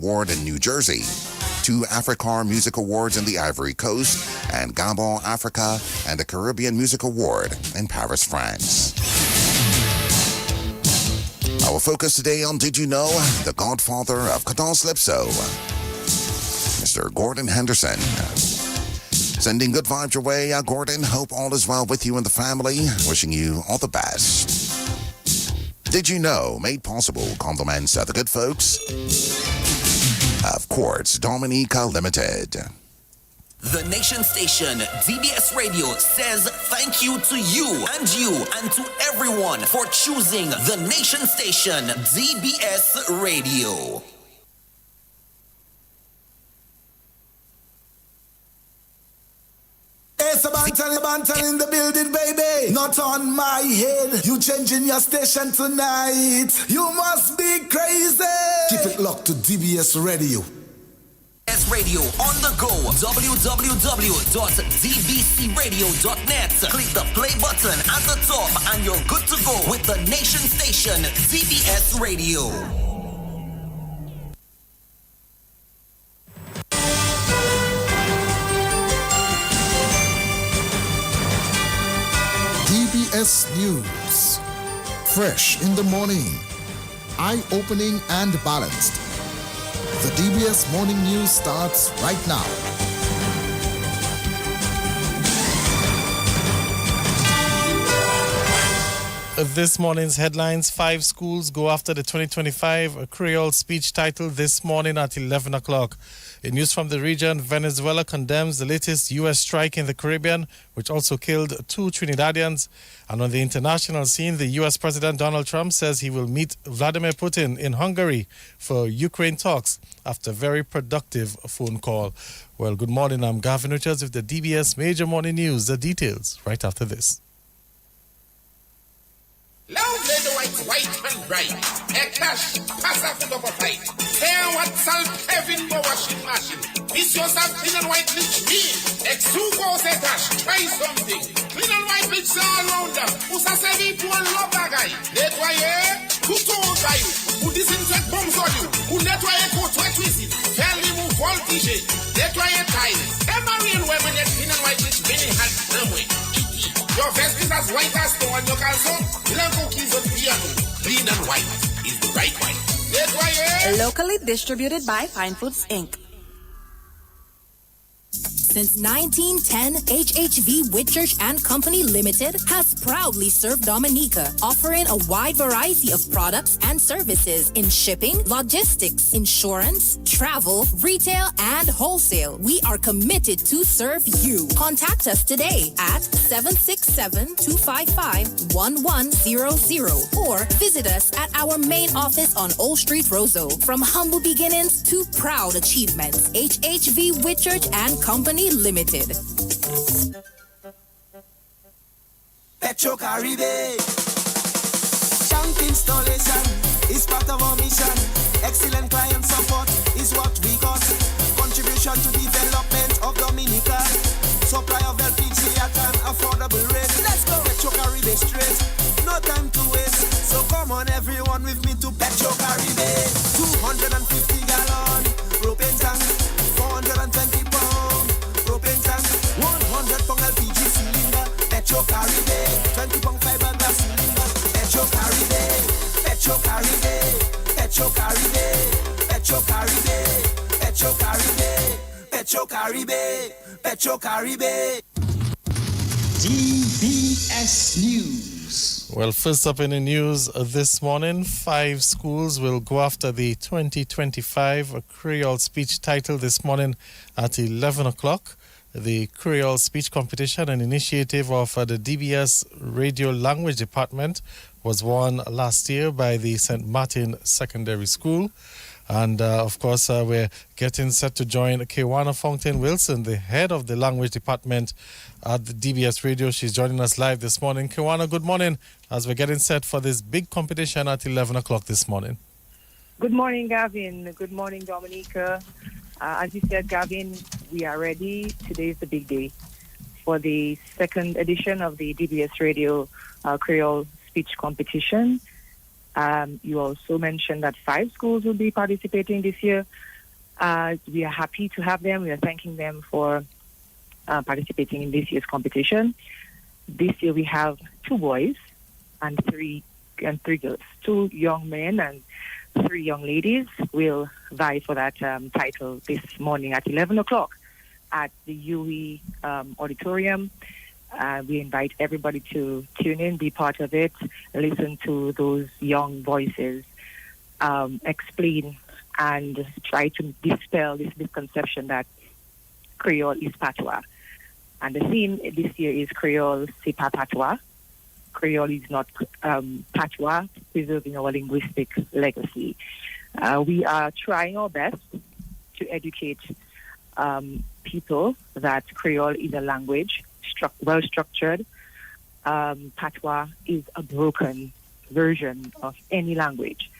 Award in New Jersey, 2 Africar Music Awards in the Ivory Coast, and Gabon, Africa, and the Caribbean Music Award in Paris, France. Our focus today on Did You Know? The godfather of Calypso, Mr. Gordon Henderson. Sending good vibes your way, Gordon. Hope all is well with you and the family. Wishing you all the best. Did you know? Made possible. Compliments the good folks of Quartz Dominica Limited. The Nation Station, DBS Radio, says thank you to you and to everyone for choosing the Nation Station, DBS Radio. It's a bantan in the building, baby. Not on my head. You changing your station tonight. You must be crazy. Keep it locked to DBS Radio. DBS Radio on the go. www.dbcradio.net. Click the play button at the top and you're good to go with the Nation Station, DBS Radio. DBS News. Fresh in the morning. Eye-opening and balanced. The DBS Morning News starts right now. This morning's headlines: 5 schools go after the 2025 Creole speech title this morning at 11 o'clock. In news from the region, Venezuela condemns the latest U.S. strike in the Caribbean, which also killed 2 Trinidadians. And on the international scene, the U.S. President Donald Trump says he will meet Vladimir Putin in Hungary for Ukraine talks after a very productive phone call. Well, good morning. I'm Gavin Richards with the DBS Major Morning News. The details right after this. Loud the white and bright. A cash, pass off the upper fight. Care what salt Kevin go washing machine. This yourself clean and white bleach me. X2 goes a cash, try something. Clean and white bleach all around them. Usa sevi to one love guy. Nettoyer, who told by you? Who disinfect bombs on you? Who nettoyer coat wet with it? Tell him who voltage. Nettoyer tile. Every women that clean and white bleach many had them way. Your vest is as white as snow and your calzone. Blanco keys of piano. Clean and white is the right white. Locally distributed by Fine Foods, Inc. Since 1910, HHV Whitchurch and Company Limited has proudly served Dominica, offering a wide variety of products and services in shipping, logistics, insurance, travel, retail, and wholesale. We are committed to serve you. Contact us today at 767-255-1100 or visit us at our main office on Old Street, Roseau. From humble beginnings to proud achievements, HHV Whitchurch and Company Limited. Petro Caribe. Tank installation is part of our mission. Excellent client support is what we got. Contribution to development of Dominica. Supply of LPG at an affordable rate. Let's go. Petro Caribe straight. No time to waste. So come on everyone with me to Petro Caribe. 250 gallon propane tank. 420 pound propane tank. 100 pound LPG cylinder. Petro Caribe. 20 pound fiberglass cylinder. Petro Caribe. Petro Caribe. Petro Caribe. Petro Caribe. Petro Caribe. Petro Caribe. Petro Caribe. DBS News. Well, first up in the news this morning, 5 schools will go after the 2025 Creole speech title this morning at 11 o'clock. The Creole speech competition, an initiative of the DBS Radio Language Department, was won last year by the St. Martin Secondary School. And, of course, we're getting set to join Kewana Fountain Wilson, the head of the language department at the DBS Radio. She's joining us live this morning. Kewana, good morning, as we're getting set for this big competition at 11 o'clock this morning. Good morning, Gavin. Good morning, Dominica. As you said, Gavin, we are ready. Today is the big day for the second edition of the DBS Radio Creole speech competition. You also mentioned that 5 schools will be participating this year. We are happy to have them. We are thanking them for participating in this year's competition. This year we have 2 boys and three girls. 2 young men and 3 young ladies will vie for that title this morning at 11 o'clock at the UE auditorium. We invite everybody to tune in, be part of it, listen to those young voices, explain and try to dispel this misconception that Creole is patois. And the theme this year is Creole, c'est pas patois. Creole is not patois, preserving our linguistic legacy. We are trying our best to educate people that Creole is a language, well-structured. Patois is a broken version of any language.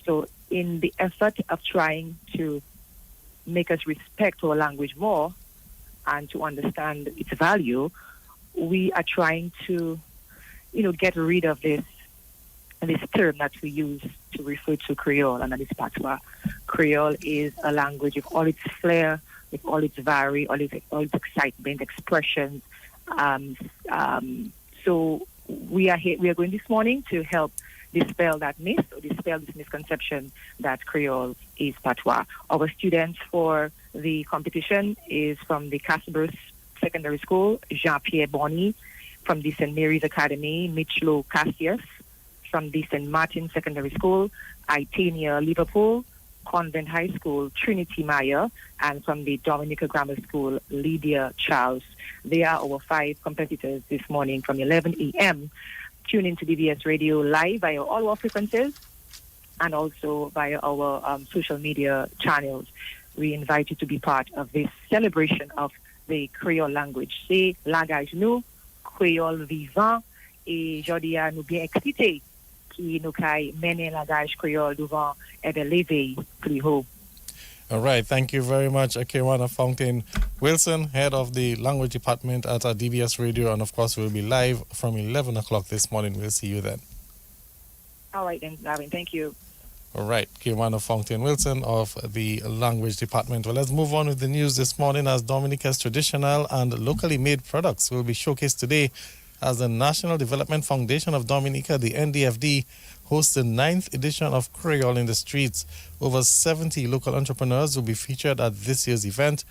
So in the effort of trying to make us respect our language more and to understand its value, we are trying to, get rid of this term that we use to refer to Creole, and that is patois. Creole is a language with all its flair, with all its variety, all its excitement, expressions. So we are going this morning to help dispel that myth, or dispel this misconception that Creole is patois. Our students for the competition is from the Casbros Secondary School, Jean-Pierre Bonny, from the St. Mary's Academy, Michlo Cassius, from the St. Martin Secondary School, Itania Liverpool, Convent High School, Trinity Meyer, and from the Dominica Grammar School, Lydia Charles. They are our 5 competitors this morning from 11 a.m. Tune into DBS Radio live via all our frequencies and also via our social media channels. We invite you to be part of this celebration of the Creole language. C'est langage nous, Creole vivant, et aujourd'hui nous bien excités qui nous caille mener langage Creole devant l'éveil plus haut. All right, thank you very much, Akewana Fountain Wilson, head of the language department at DBS Radio, and of course we'll be live from 11 o'clock this morning. We'll see you then. All right then, Gavin, thank you. All right, Akewana Fountain Wilson of the language department. Well, let's move on with the news this morning, as Dominica's traditional and locally made products will be showcased today as the National Development Foundation of Dominica, the NDFD, hosts the 9th edition of Creole in the Streets. Over 70 local entrepreneurs will be featured at this year's event.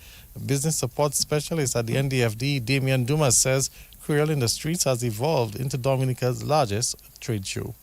Business support specialist at the NDFD, Damian Dumas, says Creole in the Streets has evolved into Dominica's largest trade show.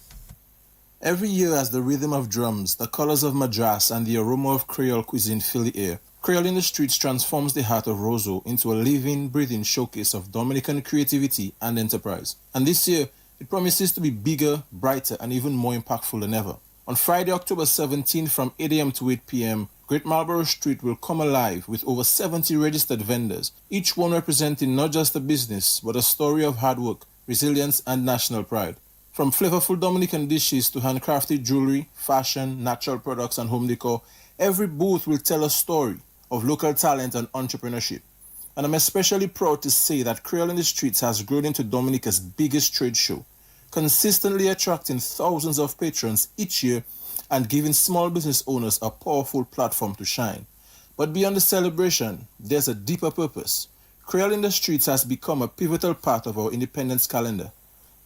Every year, as the rhythm of drums, the colors of Madras, and the aroma of Creole cuisine fill the air, Creole in the Streets transforms the heart of Roseau into a living, breathing showcase of Dominican creativity and enterprise. And this year, it promises to be bigger, brighter, and even more impactful than ever. On Friday, October 17th from 8 a.m. to 8 p.m., Great Marlborough Street will come alive with over 70 registered vendors, each one representing not just a business, but a story of hard work, resilience, and national pride. From flavorful Dominican dishes to handcrafted jewelry, fashion, natural products, and home decor, every booth will tell a story of local talent and entrepreneurship. And I'm especially proud to say that Creole in the Streets has grown into Dominica's biggest trade show, consistently attracting thousands of patrons each year and giving small business owners a powerful platform to shine. But beyond the celebration, there's a deeper purpose. Creole in the Streets has become a pivotal part of our independence calendar.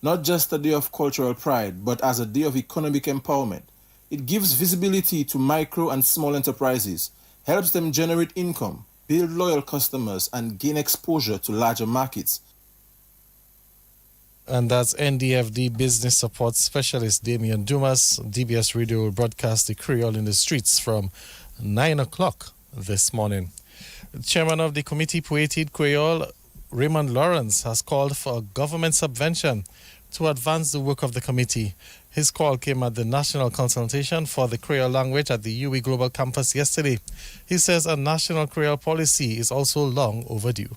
Not just a day of cultural pride, but as a day of economic empowerment. It gives visibility to micro and small enterprises, helps them generate income, build loyal customers, and gain exposure to larger markets. And that's NDFD Business Support Specialist Damian Dumas. DBS Radio will broadcast the Creole in the Streets from 9 o'clock this morning. The chairman of the Committee Poeted Creole, Raymond Lawrence, has called for a government subvention to advance the work of the committee. His call came at the national consultation for the Creole language at the UE Global Campus yesterday. He says a national Creole policy is also long overdue.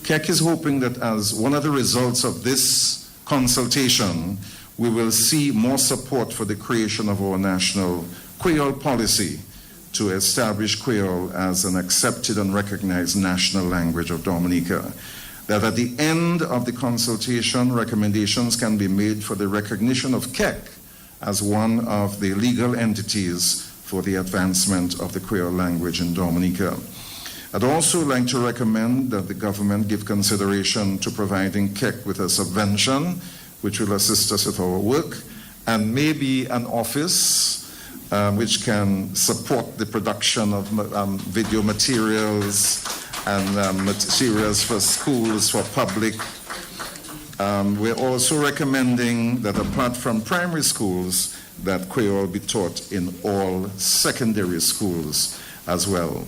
CEC is hoping that as one of the results of this consultation, we will see more support for the creation of our national Creole policy to establish Creole as an accepted and recognized national language of Dominica. That at the end of the consultation, recommendations can be made for the recognition of CEC as one of the legal entities for the advancement of the Creole language in Dominica. I'd also like to recommend that the government give consideration to providing KEC with a subvention which will assist us with our work, and maybe an office which can support the production of video materials and materials for schools, for public. We're also recommending that apart from primary schools, that Creole be taught in all secondary schools as well.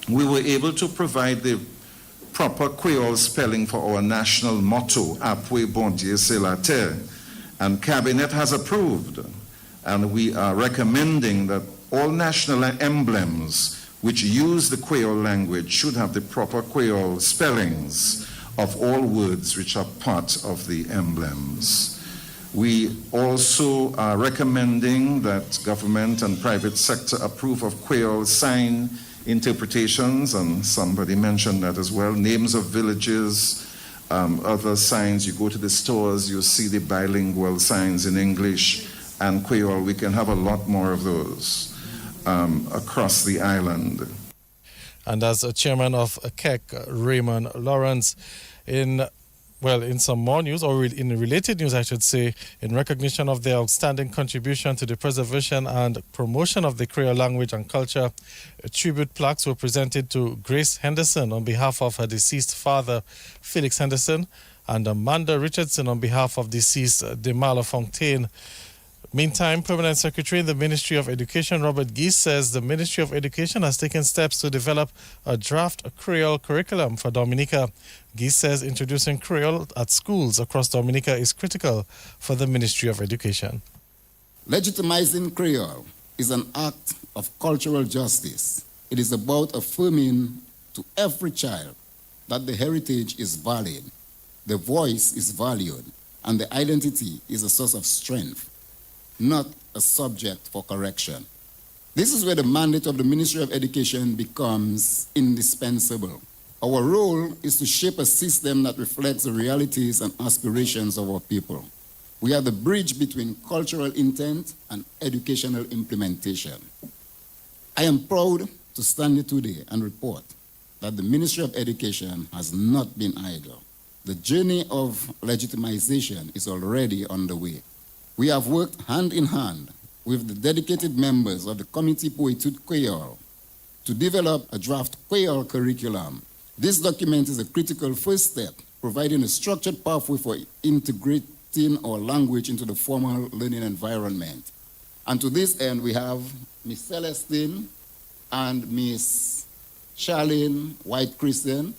We were able to provide the proper Creole spelling for our national motto, Apwe Bon Dieu c'est la terre, and Cabinet has approved. And we are recommending that all national emblems which use the Creole language should have the proper Creole spellings of all words which are part of the emblems. We also are recommending that government and private sector approve of Creole sign interpretations, and somebody mentioned that as well, names of villages, other signs. You go to the stores, you see the bilingual signs in English and Creole. We can have a lot more of those across the island. And as a chairman of KEC, Raymond Lawrence, in some more news, or in related news, I should say, in recognition of their outstanding contribution to the preservation and promotion of the Creole language and culture, tribute plaques were presented to Grace Henderson on behalf of her deceased father, Felix Henderson, and Amanda Richardson on behalf of deceased Demala Fontaine. Meantime, Permanent Secretary in the Ministry of Education, Robert Geese, says the Ministry of Education has taken steps to develop a draft Creole curriculum for Dominica. Geese says introducing Creole at schools across Dominica is critical for the Ministry of Education. Legitimizing Creole is an act of cultural justice. It is about affirming to every child that the heritage is valid, the voice is valued, and the identity is a source of strength, not a subject for correction. This is where the mandate of the Ministry of Education becomes indispensable. Our role is to shape a system that reflects the realities and aspirations of our people. We are the bridge between cultural intent and educational implementation. I am proud to stand here today and report that the Ministry of Education has not been idle. The journey of legitimization is already underway. We have worked hand in hand with the dedicated members of the Committee pour Études Creole to develop a draft Creole curriculum. This document is a critical first step, providing a structured pathway for integrating our language into the formal learning environment. And to this end, we have Ms. Celestine and Ms. Charlene White-Christian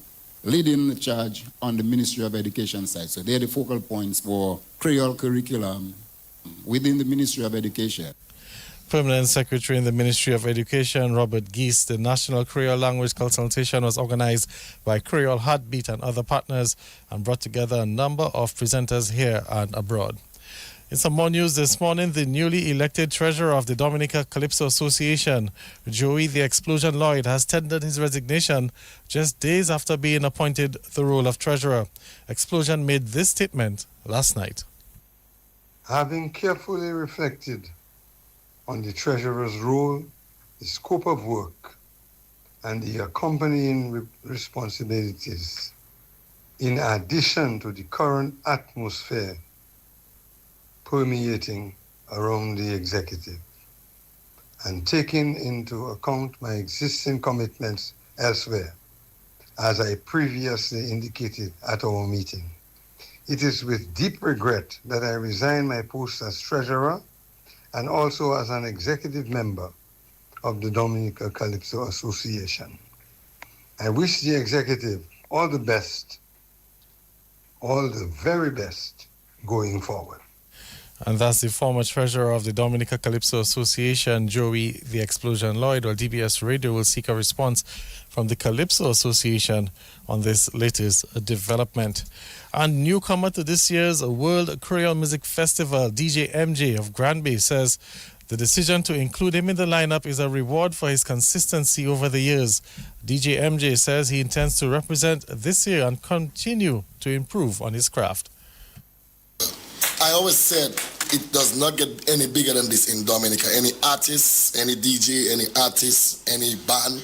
leading the charge on the Ministry of Education side. So they're the focal points for Creole curriculum within the Ministry of Education. Permanent Secretary in the Ministry of Education, Robert Geese. The National Creole Language Consultation was organized by Creole Heartbeat and other partners and brought together a number of presenters here and abroad. In some more news this morning, the newly elected treasurer of the Dominica Calypso Association, Joey the Explosion Lloyd, has tendered his resignation just days after being appointed the role of treasurer. Explosion made this statement last night. Having carefully reflected on the treasurer's role, the scope of work, and the accompanying responsibilities, in addition to the current atmosphere permeating around the executive, and taking into account my existing commitments elsewhere, as I previously indicated at our meeting. It is with deep regret that I resign my post as treasurer and also as an executive member of the Dominica Calypso Association. I wish the executive all the best, all the very best going forward. And that's the former treasurer of the Dominica Calypso Association, Joey the Explosion Lloyd. Or DBS Radio will seek a response from the Calypso Association on this latest development. And newcomer to this year's World Creole Music Festival, DJ MJ of Granby, says the decision to include him in the lineup is a reward for his consistency over the years. DJ MJ says he intends to represent this year and continue to improve on his craft. I always said it does not get any bigger than this in Dominica. Any artist, any DJ, any artist, any band,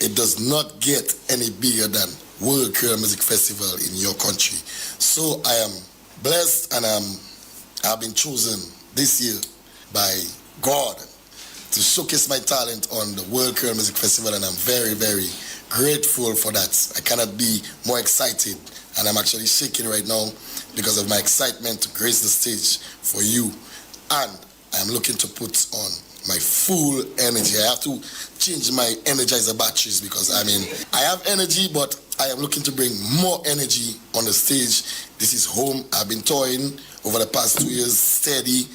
it does not get any bigger than World Creole Music Festival in your country. So I am blessed and I've been chosen this year by God to showcase my talent on the World Creole Music Festival, and I'm very, very grateful for that. I cannot be more excited, and I'm actually shaking right now because of my excitement to grace the stage for you. And I'm looking to put on my full energy. I have to change my energizer batteries because I have energy, but I am looking to bring more energy on the stage. This is home. I've been touring over the past 2 years, steady.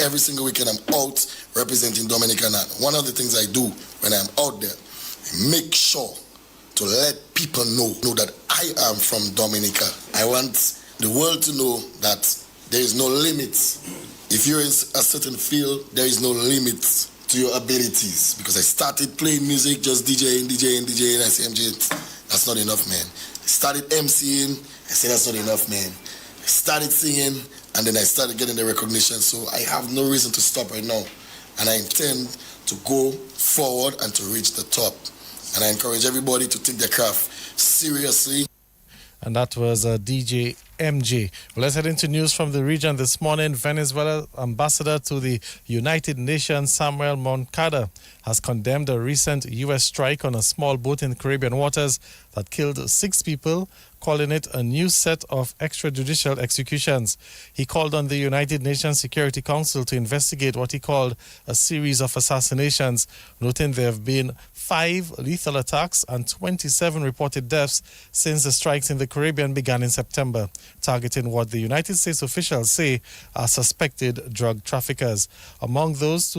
Every single weekend I'm out representing Dominica. And one of the things I do when I'm out there, I make sure to let people know that I am from Dominica. I want the world to know that there is no limits. If you're in a certain field, there is no limits to your abilities. Because I started playing music, just DJing. I say, MJ, that's not enough, man. I started MCing. I said, that's not enough, man. I started singing, and then I started getting the recognition. So I have no reason to stop right now. And I intend to go forward and to reach the top. And I encourage everybody to take their craft seriously. And that was DJ MJ. Well, let's head into news from the region this morning. Venezuela ambassador to the United Nations, Samuel Moncada, has condemned a recent U.S. strike on a small boat in Caribbean waters that killed 6 people, calling it a new set of extrajudicial executions. He called on the United Nations Security Council to investigate what he called a series of assassinations, noting there have been 5 lethal attacks and 27 reported deaths since the strikes in the Caribbean began in September, targeting what the United States officials say are suspected drug traffickers. Among those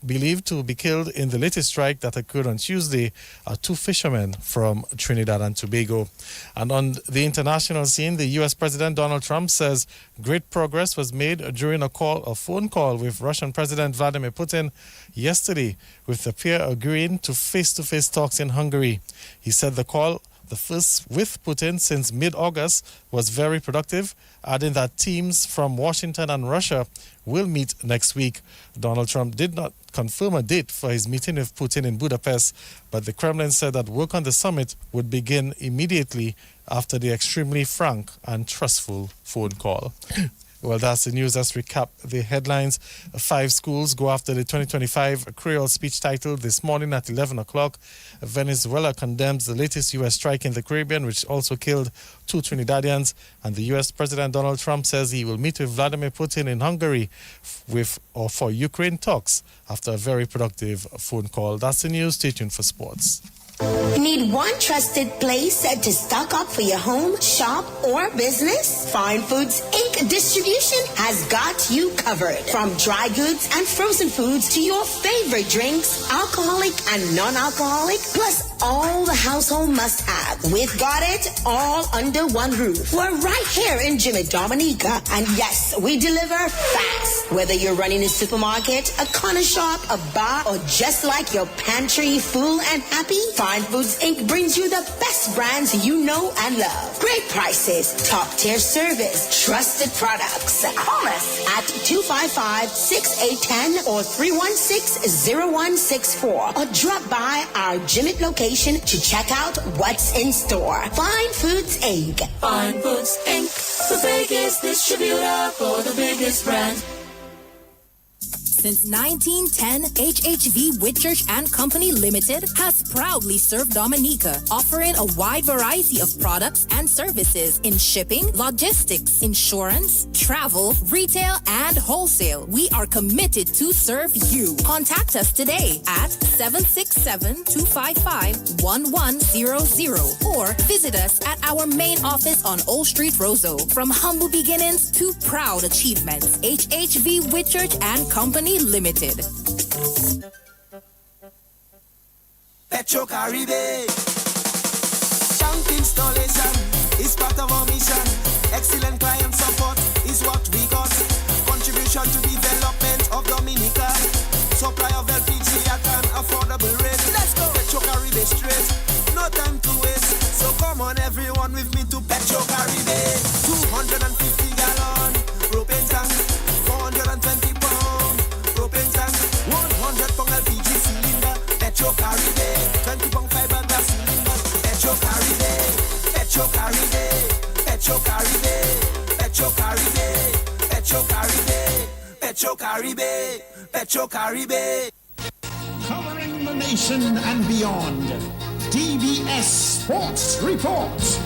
believed to be killed in the latest strike that occurred on Tuesday are 2 fishermen from Trinidad and Tobago. And on the international scene, the U.S. President Donald Trump says great progress was made during a phone call with Russian President Vladimir Putin yesterday, with the pair agreeing to face-to-face talks in Hungary. He said the call, the first with Putin since mid-August, was very productive, adding that teams from Washington and Russia will meet next week. Donald Trump did not confirm a date for his meeting with Putin in Budapest, but the Kremlin said that work on the summit would begin immediately after the extremely frank and trustful phone call. Well, that's the news. Let's recap the headlines. 5 schools go after the 2025 Creole speech title this morning at 11 o'clock. Venezuela condemns the latest U.S. strike in the Caribbean, which also killed 2 Trinidadians. And the U.S. President Donald Trump says he will meet with Vladimir Putin in Hungary for Ukraine talks after a very productive phone call. That's the news. Stay tuned for sports. Need one trusted place to stock up for your home, shop, or business? Fine Foods Inc. Distribution has got you covered. From dry goods and frozen foods to your favorite drinks, alcoholic and non-alcoholic, plus all the household must-have. We've got it all under one roof. We're right here in Jimmy Dominica. And yes, we deliver fast. Whether you're running a supermarket, a corner shop, a bar, or just like your pantry full and happy, Fine Foods Inc. brings you the best brands you know and love. Great prices, top-tier service, trusted products. Call us at 255-6810 or 316-0164 or drop by our Jimmy location to check out what's in store. Fine Foods Inc. Fine Foods Inc. The biggest distributor for the biggest brand. Since 1910, HHV Whitchurch and Company Limited has proudly served Dominica, offering a wide variety of products and services in shipping, logistics, insurance, travel, retail, and wholesale. We are committed to serve you. Contact us today at 767-255-1100 or visit us at our main office on Old Street, Roseau. From humble beginnings to proud achievements, HHV Whitchurch and Company Limited. Petro Caribe. Tank installation is part of our mission. Excellent client support is what we got. Contribution to development of Dominica. Supply of LPG at an affordable rate. Let's go. Petro Caribe straight. No time to waste. So come on everyone with me to Petro Caribe. 250 gallon propane LPG cylinder, Petro Caribe, 20-pound fiberglass cylinder, Petro Caribe, Petro Caribe, Petro Caribe, Petro Caribe, Petro Caribe, Petro Caribe, Petro Caribe. Covering the nation and beyond, DBS Sports Report.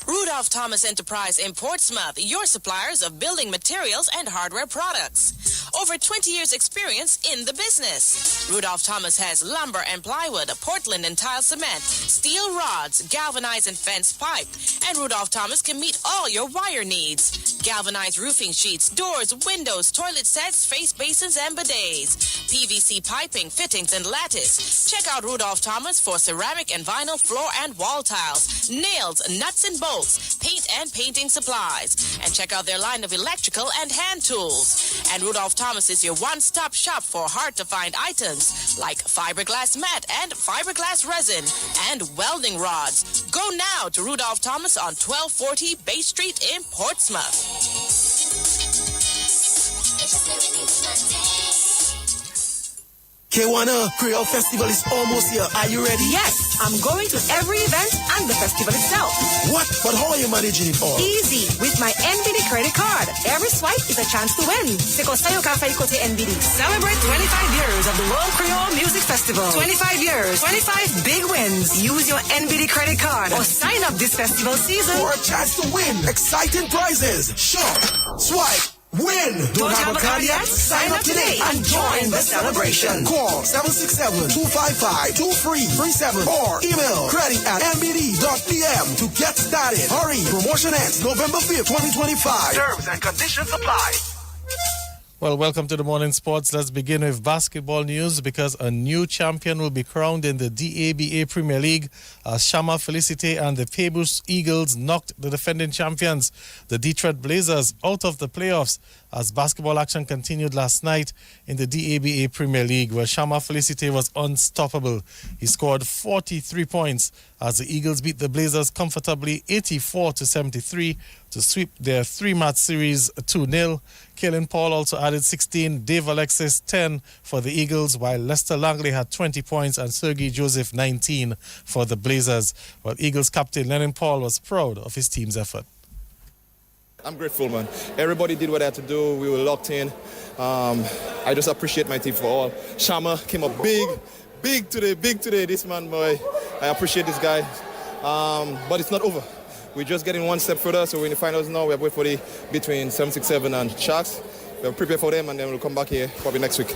Rudolph Thomas Enterprise in Portsmouth, your suppliers of building materials and hardware products. Over 20 years experience in the business. Rudolph Thomas has lumber and plywood, Portland and tile cement, steel rods, galvanized and fenced pipe. And Rudolph Thomas can meet all your wire needs. Galvanized roofing sheets, doors, windows, toilet sets, face basins and bidets. PVC piping, fittings and lattice. Check out Rudolph Thomas for ceramic and vinyl floor and wall tiles, nails, nuts and bolts, paint and painting supplies. And check out their line of electrical and hand tools. And Rudolph Thomas is your one-stop shop for hard-to-find items like fiberglass mat and fiberglass resin and welding rods. Go now to Rudolph Thomas on 1240 Bay Street in Portsmouth. K1 Creole Festival is almost here. Are you ready? Yes, I'm going to every event and the festival itself. What? But how are you managing it all? Easy, with my NBD credit card. Every swipe is a chance to win. Sekosayo Cafe Kote NBD. Celebrate 25 years of the World Creole Music Festival. 25 years, 25 big wins. Use your NBD credit card or sign up this festival season for a chance to win exciting prizes. Shop, swipe, win. Don't have a card yet? Sign up today and join the celebration. Call 767-255-2337 or email credit@nbd.pm to get started. Hurry. Promotion ends November 5th, 2025. Terms and conditions apply. Well, welcome to the Morning Sports. Let's begin with basketball news because a new champion will be crowned in the DABA Premier League as Shama Felicite and the Peebush Eagles knocked the defending champions, the Detroit Blazers, out of the playoffs as basketball action continued last night in the DABA Premier League where Shama Felicite was unstoppable. He scored 43 points as the Eagles beat the Blazers comfortably 84-73 to sweep their three-match series 2-0. Kalen Paul also added 16, Dave Alexis 10 for the Eagles, while Lester Langley had 20 points and Sergei Joseph 19 for the Blazers. While Eagles captain Lennon Paul was proud of his team's effort. I'm grateful, man. Everybody did what they had to do. We were locked in. I just appreciate my team for all. Shama came up big today. This man, boy, I appreciate this guy. But it's not over. We're just getting one step further, so we're in the finals now. We have wait for the between 767 and Sharks. We'll prepare for them, and then we'll come back here probably next week.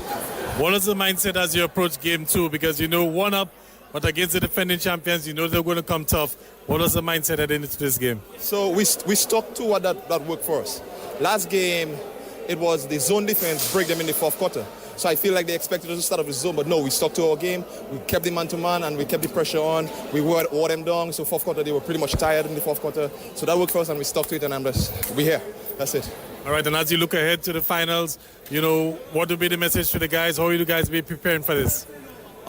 What is the mindset as you approach game 2? Because you know, one up, but against the defending champions, you know they're going to come tough. What was the mindset heading into this game? So we stuck to what that worked for us. Last game, it was the zone defense break them in the fourth quarter. So I feel like they expected us to start off the zone, but no, we stuck to our game. We kept the man-to-man, and we kept the pressure on. We wore them down, so fourth quarter, they were pretty much tired in the fourth quarter. So that worked for us, and we stuck to it, and we're here. That's it. All right, and as you look ahead to the finals, you know, what would be the message to the guys? How will you guys be preparing for this?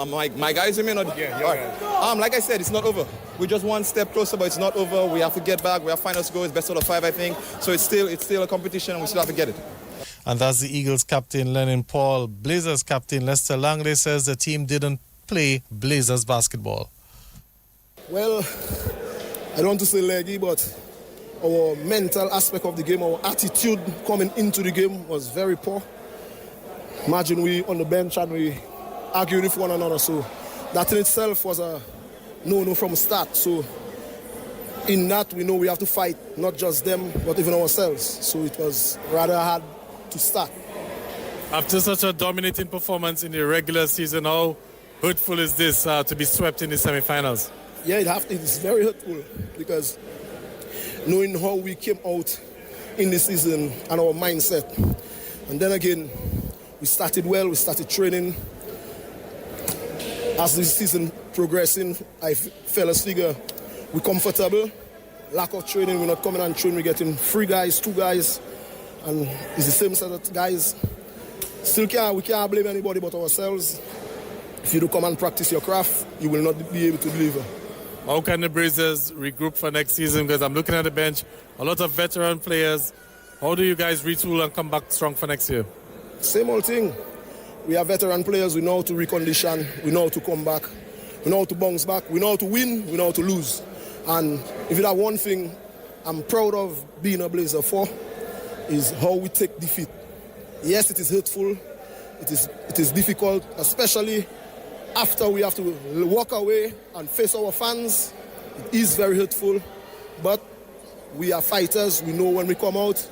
My guys, you mean? Yeah, right. Like I said, it's not over. We're just one step closer, but it's not over. We have to get back. We have finals to go. It's best out of 5, I think. So it's still a competition, and we still have to get it. And that's the Eagles captain, Lennon Paul. Blazers captain, Lester Langley, says the team didn't play Blazers basketball. Well, I don't want to say leggy, but our mental aspect of the game, our attitude coming into the game was very poor. Imagine we on the bench and we argued with one another. So that in itself was a no from the start. So in that, we know we have to fight, not just them, but even ourselves. So it was rather hard to start. After such a dominating performance in the regular season, how hurtful is this to be swept in the semifinals? Yeah, it's very hurtful because knowing how we came out in the season and our mindset. And then again, we started well, we started training. As the season progressing, I fellas figure we're comfortable. Lack of training, we're not coming and train, we're getting 3 guys, 2 guys. And it's the same set of guys. we can't blame anybody but ourselves. If you do come and practice your craft, you will not be able to deliver. How can the Blazers regroup for next season? Because I'm looking at the bench, a lot of veteran players. How do you guys retool and come back strong for next year? Same old thing. We have veteran players. We know how to recondition. We know how to come back. We know how to bounce back. We know how to win. We know how to lose. And if it's that one thing I'm proud of being a Blazer for, is how we take defeat. Yes, it is hurtful. It is difficult, especially after we have to walk away and face our fans. It is very hurtful, but we are fighters. We know when we come out,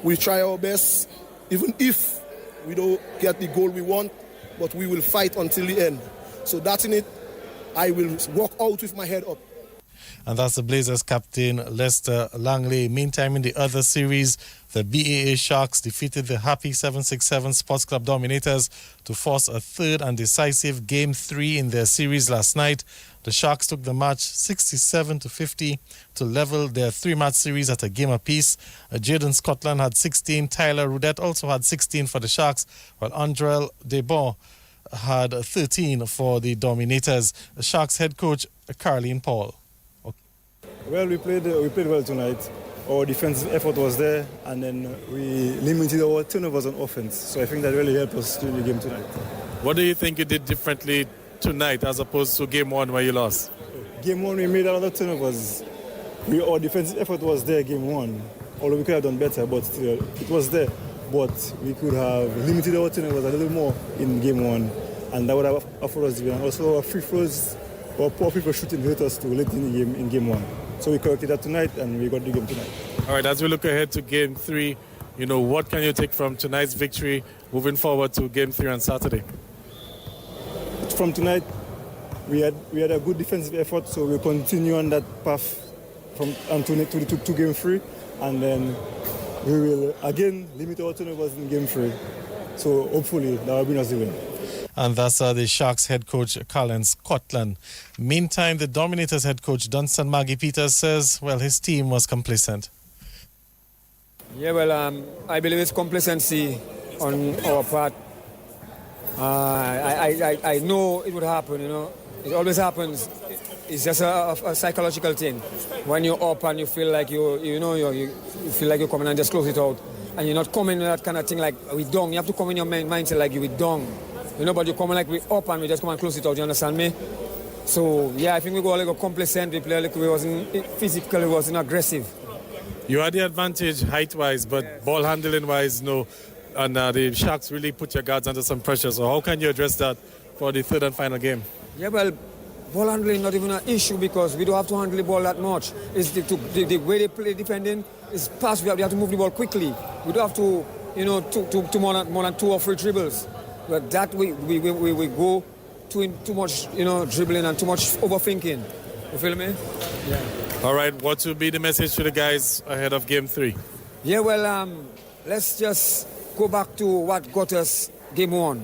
we try our best, even if we don't get the goal we want, but we will fight until the end. So that's in it. I will walk out with my head up. And that's the Blazers captain, Lester Langley. Meantime, in the other series, the BAA Sharks defeated the Happy 767 Sports Club Dominators to force a third and decisive Game 3 in their series last night. The Sharks took the match 67-50 to level their three-match series at a game apiece. Jaden Scotland had 16. Tyler Rudette also had 16 for the Sharks, while Andrel Debon had 13 for the Dominators. The Sharks head coach, Caroline Paul. Well, we played well tonight. Our defensive effort was there, and then we limited our turnovers on offense. So I think that really helped us to win the game tonight. What do you think you did differently tonight as opposed to Game 1 where you lost? Game 1, we made a lot of turnovers. Our defensive effort was there Game 1, although we could have done better, but still, it was there. But we could have limited our turnovers a little more in Game 1, and that would have offered us the win. And also our free throws, our poor free throw shooting hurt us too late in Game 1. So we corrected that tonight, and we got the game tonight. All right, as we look ahead to Game 3, what can you take from tonight's victory moving forward to Game 3 on Saturday? From tonight, we had a good defensive effort, so we'll continue on that path to Game 3, and then we will again limit our turnovers in Game 3. So hopefully that will bring us the win. And that's the Sharks head coach, Colin Scotland. Meantime, the Dominators head coach, Dunstan Maggie Peters, says, his team was complacent. Yeah, I believe it's complacency on our part. I know it would happen, It always happens. It's just a psychological thing. When you're up and you feel like you feel like you're coming and just close it out. And you're not coming with that kind of thing like we down. You have to come in your mindset like you down. But you're coming like we up and we just come and close it out, you understand me? So, yeah, I think we go like a complacent, we play like we wasn't physical, we wasn't aggressive. You had the advantage height-wise, but ball handling-wise, no. And the Sharks really put your guards under some pressure. So how can you address that for the third and final game? Yeah, ball handling not even an issue because we don't have to handle the ball that much. It's the way they play defending is fast. We have to move the ball quickly. We don't have to more than 2 or 3 dribbles. But that we go too much, dribbling and too much overthinking. You feel me? Yeah. All right. What will be the message to the guys ahead of Game 3? Yeah. Let's just go back to what got us Game 1.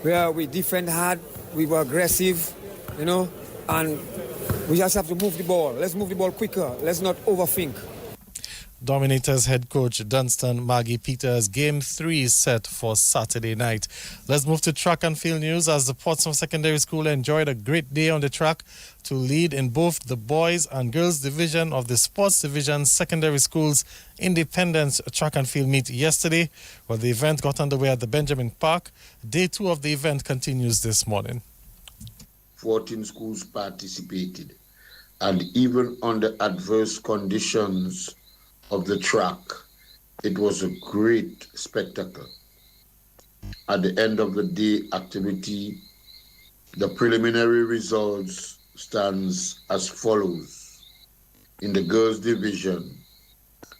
Where we defend hard, we were aggressive, and we just have to move the ball. Let's move the ball quicker. Let's not overthink. Dominators head coach Dunstan Maggie Peters. Game 3 is set for Saturday night. Let's move to track and field news as the Portsmouth Secondary School enjoyed a great day on the track to lead in both the boys and girls division of the sports division secondary schools independence track and field meet yesterday. The event got underway at the Benjamin Park. Day 2 of the event continues this morning. 14 schools participated, and even under adverse conditions of the track, it was a great spectacle. At the end of the day activity, the preliminary results stands as follows. In the girls division,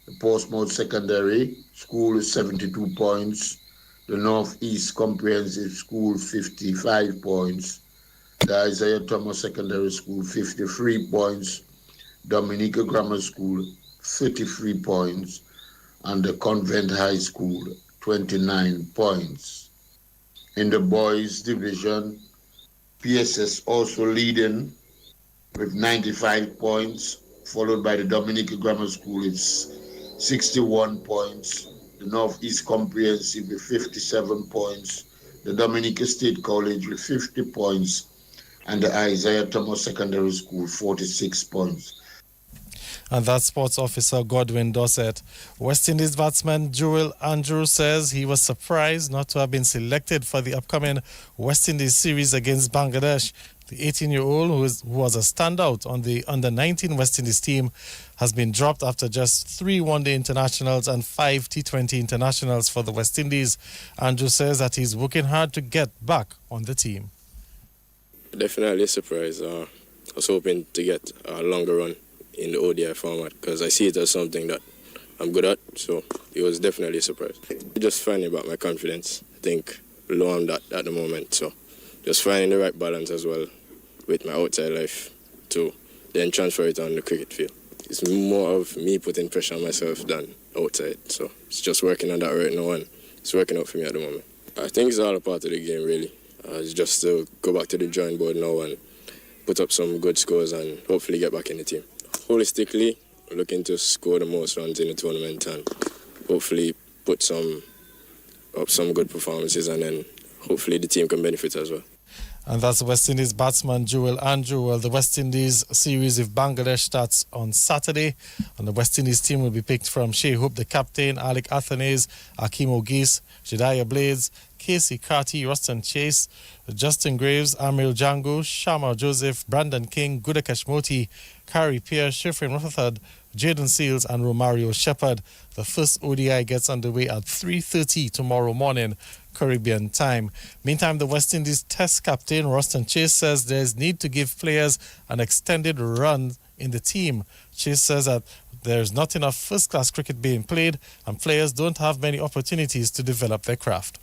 the Portsmouth Secondary School is 72 points, the Northeast Comprehensive School 55 points, the Isaiah Thomas Secondary School 53 points, Dominica Grammar School 33 points, and the Convent High School 29 points. In the boys division, PSS also leading with 95 points, followed by the Dominica Grammar School, it's 61 points, the Northeast Comprehensive with 57 points, the Dominica State College with 50 points, and the Isaiah Thomas Secondary School 46 points. And that's Sports Officer Godwin Dossett. West Indies batsman Joel Andrew says he was surprised not to have been selected for the upcoming West Indies series against Bangladesh. The 18-year-old, who was a standout on the under-19 West Indies team, has been dropped after just 3 one-day internationals and 5 T20 internationals for the West Indies. Andrew says that he's working hard to get back on the team. Definitely a surprise. I was hoping to get a longer run in the ODI format because I see it as something that I'm good at, so it was definitely a surprise. Just finding about my confidence. I think low on that at the moment, so just finding the right balance as well with my outside life to then transfer it on the cricket field. It's more of me putting pressure on myself than outside, so it's just working on that right now and it's working out for me at the moment. I think it's all a part of the game really. It's just to go back to the drawing board now and put up some good scores and hopefully get back in the team. Holistically, we're looking to score the most runs in the tournament and hopefully put up some good performances and then hopefully the team can benefit as well. And that's West Indies batsman Joel Andrew. Well, the West Indies series with Bangladesh starts on Saturday. And the West Indies team will be picked from Shea Hope, the captain, Alec Athanase, Akeem Ogis, Jedediah Blades, Casey Carty, Ruston Chase, Justin Graves, Amil Django, Shama Joseph, Brandon King, Gudakesh Moti, Kari Pierce, Shifrin Rutherford, Jaden Seals and Romario Shepherd. The first ODI gets underway at 3:30 tomorrow morning, Caribbean time. Meantime, the West Indies Test captain Ruston Chase says there's need to give players an extended run in the team. Chase says that there's not enough first-class cricket being played and players don't have many opportunities to develop their craft.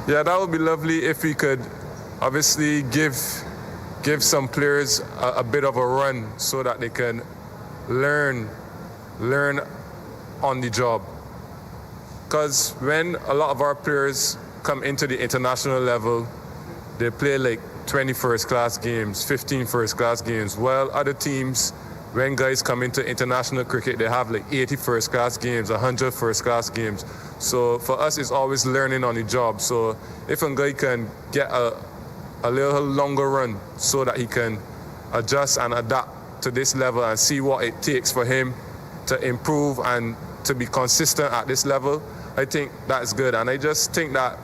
Yeah, that would be lovely if we could obviously give some players a bit of a run so that they can learn on the job. Because when a lot of our players come into the international level, they play like 20 first-class games, 15 first-class games, while other teams, when guys come into international cricket, they have like 80 first-class games, 100 first-class games. So for us, it's always learning on the job. So if a guy can get a little longer run so that he can adjust and adapt to this level and see what it takes for him to improve and to be consistent at this level, I think that's good. And I just think that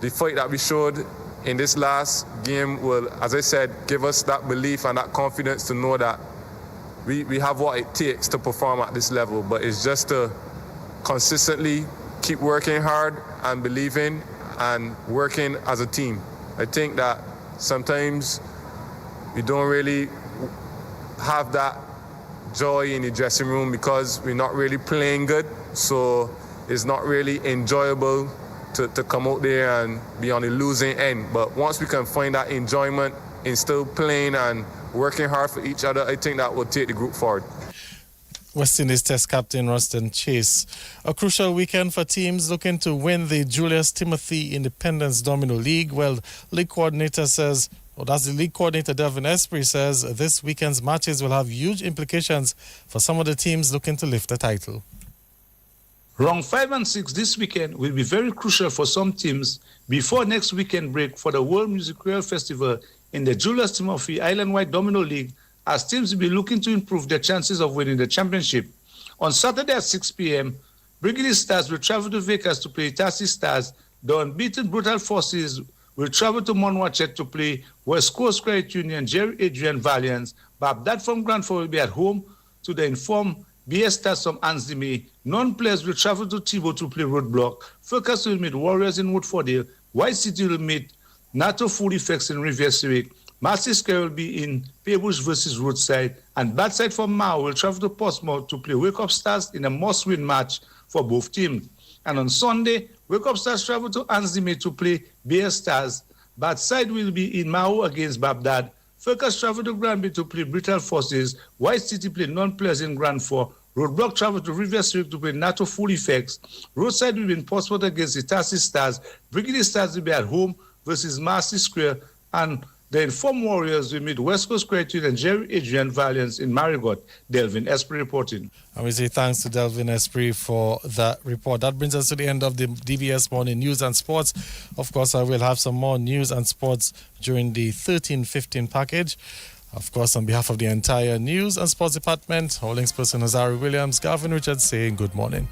the fight that we showed in this last game will, as I said, give us that belief and that confidence to know that we have what it takes to perform at this level. But it's just to consistently keep working hard and believing and working as a team. I think that sometimes we don't really have that joy in the dressing room because we're not really playing good. So it's not really enjoyable to come out there and be on the losing end. But once we can find that enjoyment in still playing and working hard for each other, I think that will take the group forward. West Indies Test captain Ruston Chase. A crucial weekend for teams looking to win the Julius Timothy Independence Domino League. Well, league coordinator says, that's the league coordinator Devin Esprit says this weekend's matches will have huge implications for some of the teams looking to lift the title. Round 5 and 6 this weekend will be very crucial for some teams before next weekend break for the World Music Creole Festival in the Julius Timothy Island-wide Domino League, as teams will be looking to improve their chances of winning the championship. On Saturday at 6 p.m., Brigadier Stars will travel to Vegas to play Tassie Stars. The unbeaten Brutal Forces will travel to Monwatchet to play West Coast Credit Union, Jerry Adrian Valiants. Babdad from Granford will be at home to the informed BS Stars from Ansdime. Non-players will travel to Thibault to play Roadblock. Focus will meet Warriors in Woodfordale. White City will meet NATO Full Effects in Rivière-Civic. Marcy Square will be in Paybush versus Roadside. And Badside from Mao will travel to Portsmouth to play Wake Up Stars in a must-win match for both teams. And on Sunday, Wake Up Stars travel to Ansdime to play BS Stars. Badside will be in Mao against Babdad. Focus travel to Granby to play Brutal Forces. White City play non-players in Grand 4. Roadblock travel to Rivière-Civic to play NATO Full Effects. Roadside will be in Portsmouth against the Tassie Stars. Brigadier Stars will be at home versus Marcy Square. And The Informed Warriors will meet West Coast Credit Union and Jerry Adrian Valiance in Marigot. Delvin Esprit reporting. And we say thanks to Delvin Esprit for that report. That brings us to the end of the DBS Morning News and Sports. Of course, I will have some more news and sports during the 13:15 package. Of course, on behalf of the entire News and Sports Department, Holdings person Azari Williams, Gavin Richards saying good morning.